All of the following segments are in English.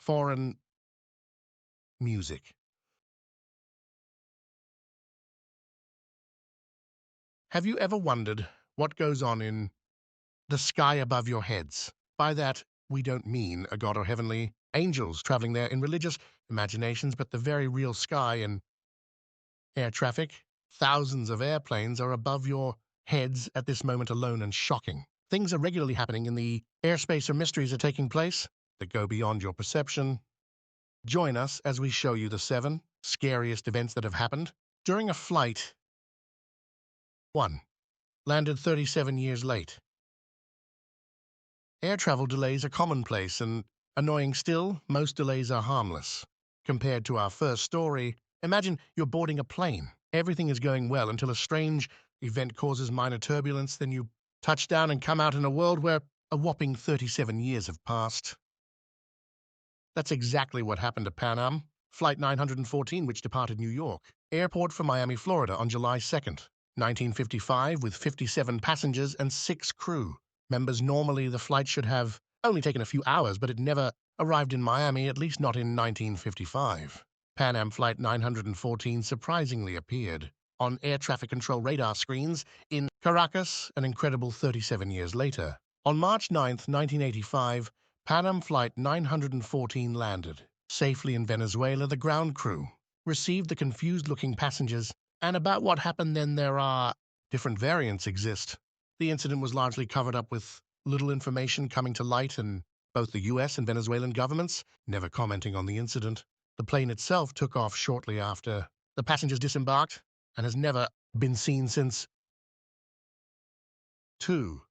foreign music. Have you ever wondered what goes on in the sky above your heads? By that, we don't mean a god or heavenly angels traveling there in religious imaginations, but the very real sky and air traffic. Thousands of airplanes are above your heads at this moment alone, and shocking. Things are regularly happening in the airspace, or mysteries are taking place that go beyond your perception. Join us as we show you the 7 scariest events that have happened during a flight. 1. Landed 37 years late. Air travel delays are commonplace and annoying still. Most delays are harmless. Compared to our first story, imagine you're boarding a plane. Everything is going well until a strange event causes minor turbulence, then you touch down and come out in a world where a whopping 37 years have passed. That's exactly what happened to Pan Am Flight 914, which departed New York Airport from Miami, Florida on July 2nd, 1955, with 57 passengers and 6 crew members. Normally, the flight should have only taken a few hours, but it never arrived in Miami, at least not in 1955. Pan Am Flight 914 surprisingly appeared on air traffic control radar screens in Caracas an incredible 37 years later. On March 9th, 1985, Pan Am Flight 914 landed safely in Venezuela. The ground crew received the confused-looking passengers, and about what happened then there are different variants exist. The incident was largely covered up, with little information coming to light, and both the U.S. and Venezuelan governments never commenting on the incident. The plane itself took off shortly after the passengers disembarked and has never been seen since. 2.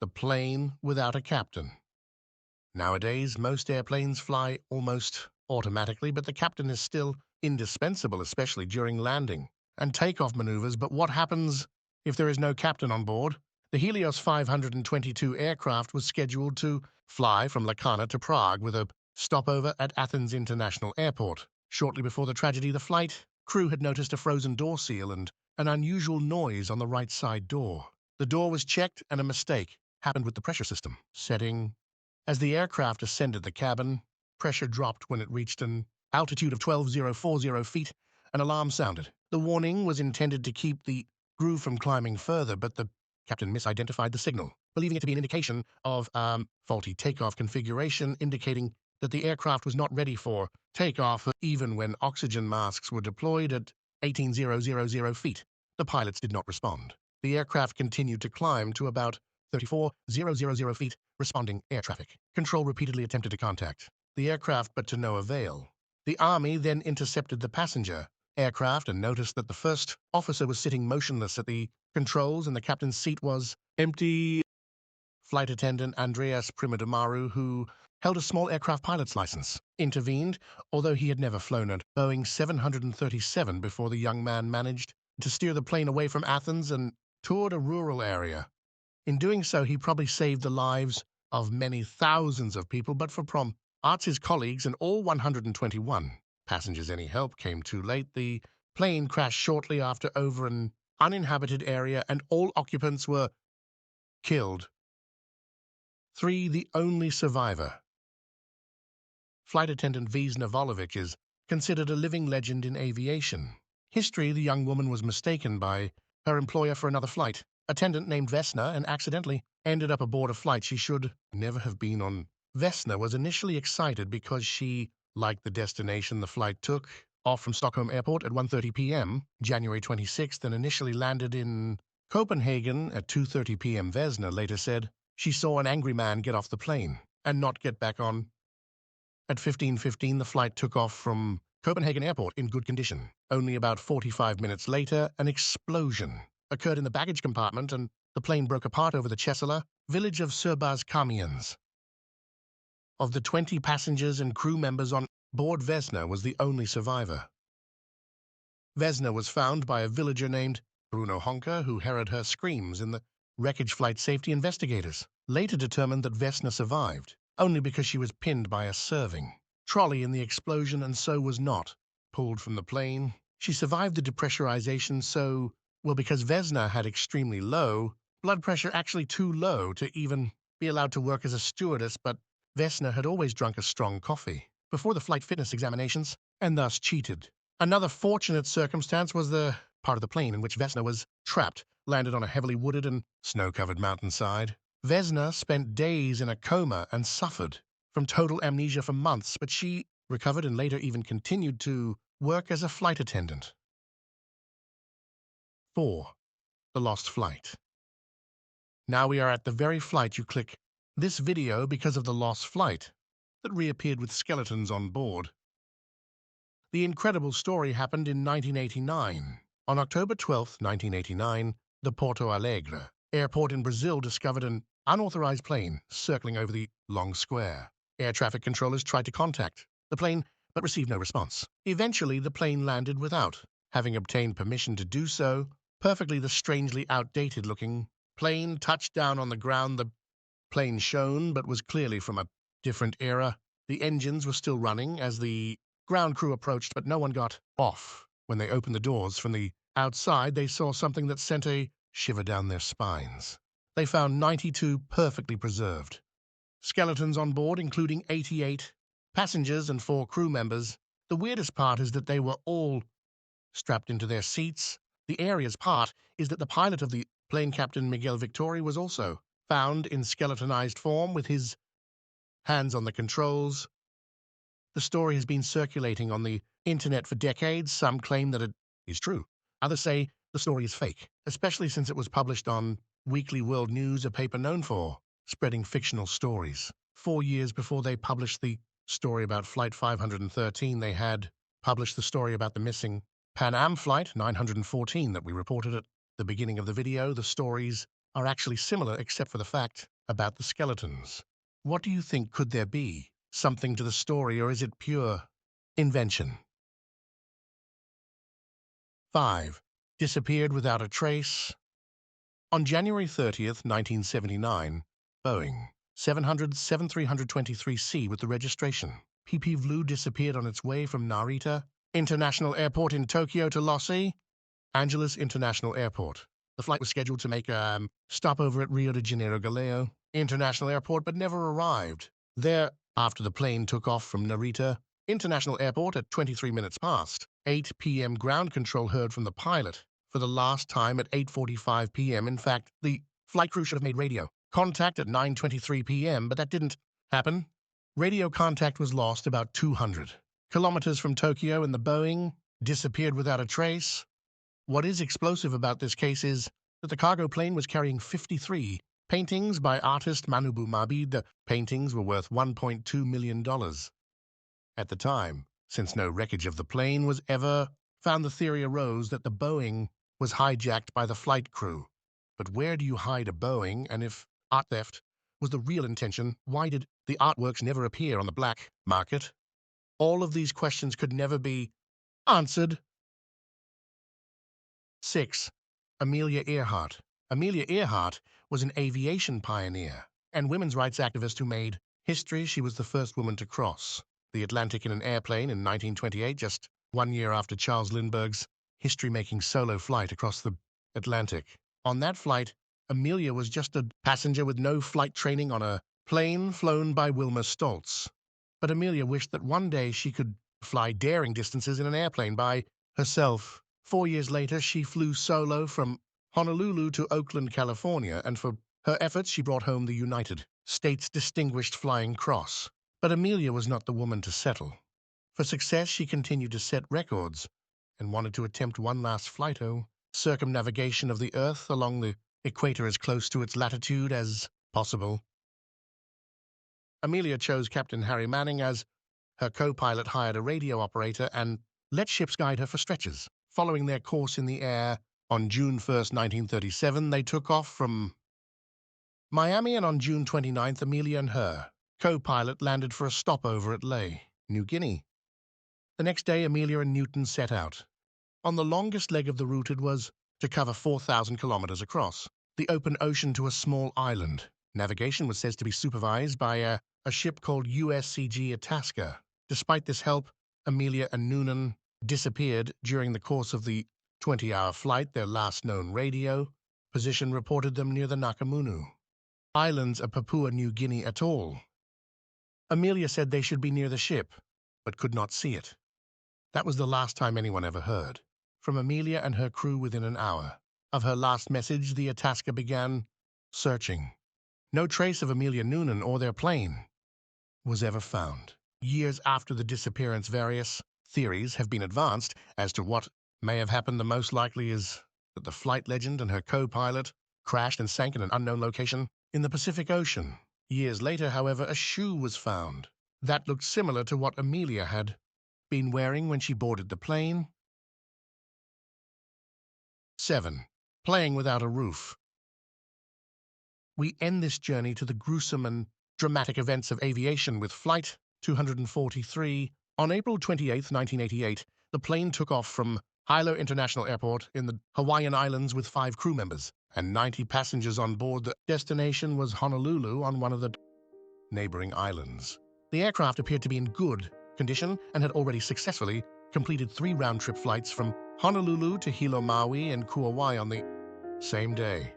The plane without a captain. Nowadays, most airplanes fly almost automatically, but the captain is still indispensable, especially during landing and takeoff maneuvers. But what happens if there is no captain on board? The Helios 522 aircraft was scheduled to fly from Lacana to Prague, with a stopover at Athens International Airport. Shortly before the tragedy, the flight crew had noticed a frozen door seal and an unusual noise on the right side door. The door was checked, and a mistake happened with the pressure system setting. As the aircraft ascended the cabin, pressure dropped when it reached an altitude of 12,040 feet. An alarm sounded. The warning was intended to keep the crew from climbing further, but the captain misidentified the signal, believing it to be an indication of faulty takeoff configuration, indicating that the aircraft was not ready for takeoff. Even when oxygen masks were deployed at 18,000 feet, the pilots did not respond. The aircraft continued to climb to about 34,000 feet, responding air traffic control repeatedly attempted to contact the aircraft, but to no avail. The Army then intercepted the passenger aircraft and noticed that the first officer was sitting motionless at the controls and the captain's seat was empty. Flight attendant Andreas Primadamaru, who held a small aircraft pilot's license, intervened, although he had never flown a Boeing 737 before. The young man managed to steer the plane away from Athens and toured a rural area. In doing so, he probably saved the lives of many thousands of people, but for Art's his colleagues and all 121 passengers, any help came too late. The plane crashed shortly after over an uninhabited area, and all occupants were killed. 3. The only survivor. Flight attendant Vesna Volovic is considered a living legend in aviation history. The young woman was mistaken by her employer for another flight attendant named Vesna and accidentally ended up aboard a flight she should never have been on. Vesna was initially excited because she liked the destination the flight took off from Stockholm Airport at 1:30 p.m., January 26th, and initially landed in Copenhagen at 2:30 p.m. Vesna later said she saw an angry man get off the plane and not get back on. At 15:15, the flight took off from Copenhagen Airport in good condition. Only about 45 minutes later, an explosion occurred in the baggage compartment, and the plane broke apart over the Chesala village of Surbaz Kamians. Of the 20 passengers and crew members on board, Vesna was the only survivor. Vesna was found by a villager named Bruno Honka, who heard her screams in the wreckage. Flight safety investigators later determined that Vesna survived only because she was pinned by a serving trolley in the explosion and so was not pulled from the plane. She survived the depressurization because Vesna had extremely low blood pressure, actually too low to even be allowed to work as a stewardess, but Vesna had always drunk a strong coffee. before the flight fitness examinations and thus cheated. Another fortunate circumstance was the part of the plane in which Vesna was trapped, landed on a heavily wooded and snow-covered mountainside. Vesna spent days in a coma and suffered from total amnesia for months, but she recovered and later even continued to work as a flight attendant. 4. The Lost Flight. Now we are at the very flight you click this video because of the lost flight that reappeared with skeletons on board. The incredible story happened in 1989. On October 12, 1989, the Porto Alegre airport in Brazil discovered an unauthorized plane circling over the long square. Air traffic controllers tried to contact the plane but received no response. Eventually, the plane landed without having obtained permission to do so. Perfectly, the strangely outdated-looking plane touched down on the ground. The plane shone, but was clearly from a different era. The engines were still running as the ground crew approached, but no one got off. When they opened the doors from the outside, they saw something that sent a shiver down their spines. They found 92 perfectly preserved skeletons on board, including 88 passengers and 4 crew members. The weirdest part is that they were all strapped into their seats. The airiest part is that the pilot of the plane, Captain Miguel Victori, was also found in skeletonized form with his hands on the controls. The story has been circulating on the internet for decades. Some claim that it is true. Others say the story is fake, especially since it was published on Weekly World News, a paper known for spreading fictional stories. 4 years before they published the story about Flight 513, they had published the story about the missing Pan Am Flight 914 that we reported at the beginning of the video. The stories are actually similar except for the fact about the skeletons. What do you think? Could there be something to the story, or is it pure invention? 5. Disappeared without a trace. On January 30th, 1979, Boeing 700-7323C with the registration PP Blue disappeared on its way from Narita International Airport in Tokyo to Los Angeles International Airport. The flight was scheduled to make a stopover at Rio de Janeiro Galileo International Airport, but never arrived there after the plane took off from Narita International Airport at 23 minutes past 8 p.m. Ground control heard from the pilot for the last time at 8:45 p.m. In fact, the flight crew should have made radio contact at 9:23 p.m., but that didn't happen. Radio contact was lost about 200 kilometers from Tokyo, and the Boeing disappeared without a trace. What is explosive about this case is that the cargo plane was carrying 53 paintings by artist Manobu Mabi. The paintings were worth $1.2 million at the time. Since no wreckage of the plane was ever found, the theory arose that the Boeing was hijacked by the flight crew. But where do you hide a Boeing? And if art theft was the real intention, why did the artworks never appear on the black market? All of these questions could never be answered. 6. Amelia Earhart. Amelia Earhart was an aviation pioneer and women's rights activist who made history. She was the first woman to cross the Atlantic in an airplane in 1928, just 1 year after Charles Lindbergh's history-making solo flight across the Atlantic. On that flight, Amelia was just a passenger with no flight training on a plane flown by Wilma Stoltz. But Amelia wished that one day she could fly daring distances in an airplane by herself. 4 years later, she flew solo from Honolulu to Oakland, California, and for her efforts, she brought home the United States Distinguished Flying Cross. But Amelia was not the woman to settle. For success, she continued to set records and wanted to attempt one last flight, circumnavigation of the Earth along the equator as close to its latitude as possible. Amelia chose Captain Harry Manning as her co-pilot, hired a radio operator, and let ships guide her for stretches. Following their course in the air, on June 1st, 1937, they took off from Miami, and on June 29th, Amelia and her co-pilot landed for a stopover at Lae, New Guinea. The next day, Amelia and Newton set out. On the longest leg of the route, it was to cover 4,000 kilometers across the open ocean to a small island. Navigation was said to be supervised by a ship called USCG Itasca. Despite this help, Amelia and Noonan disappeared during the course of the 20-hour flight. Their last known radio position reported them near the Nakamunu Islands of Papua New Guinea atoll. Amelia said they should be near the ship but could not see it. That was the last time anyone ever heard from Amelia and her crew within an hour. Of her last message, the Itasca began searching. No trace of Amelia Noonan or their plane was ever found. Years after the disappearance, various theories have been advanced as to what may have happened. The most likely is that the flight legend and her co-pilot crashed and sank in an unknown location in the Pacific Ocean. Years later, however, a shoe was found that looked similar to what Amelia had been wearing when she boarded the plane. 7. Playing without a roof. We end this journey to the gruesome and dramatic events of aviation with Flight 243. On April 28, 1988, the plane took off from Hilo International Airport in the Hawaiian Islands with 5 crew members and 90 passengers on board. The destination was Honolulu on one of the neighboring islands. The aircraft appeared to be in good condition and had already successfully completed 3 round-trip flights from Honolulu to Hilo, Maui, and Kauai on the same day.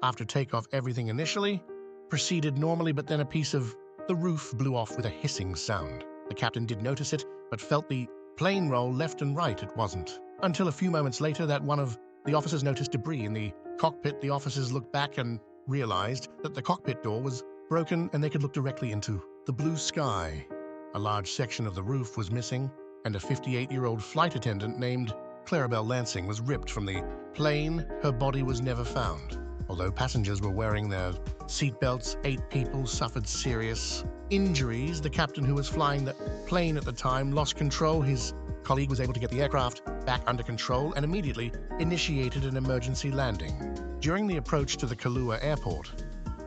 After takeoff, everything initially proceeded normally, but then a piece of the roof blew off with a hissing sound. The captain did notice it, but felt the plane roll left and right. It wasn't until a few moments later that one of the officers noticed debris in the cockpit. The officers looked back and realized that the cockpit door was broken and they could look directly into the blue sky. A large section of the roof was missing, and a 58-year-old flight attendant named Clarabelle Lansing was ripped from the plane. Her body was never found. Although passengers were wearing their seatbelts, 8 people suffered serious injuries. The captain, who was flying the plane at the time, lost control. His colleague was able to get the aircraft back under control and immediately initiated an emergency landing. During the approach to the Kailua airport,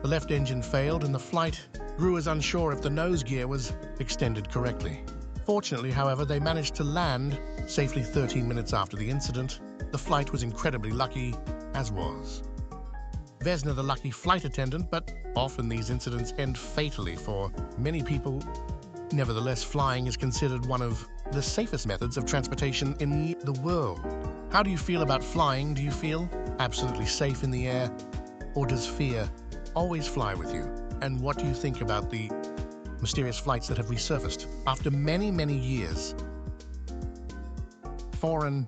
the left engine failed and the flight crew was unsure if the nose gear was extended correctly. Fortunately, however, they managed to land safely 13 minutes after the incident. The flight was incredibly lucky, as was Vesna, the lucky flight attendant, but often these incidents end fatally for many people. Nevertheless, flying is considered one of the safest methods of transportation in the world. How do you feel about flying? Do you feel absolutely safe in the air, or does fear always fly with you? And what do you think about the mysterious flights that have resurfaced after many, many years? Foreign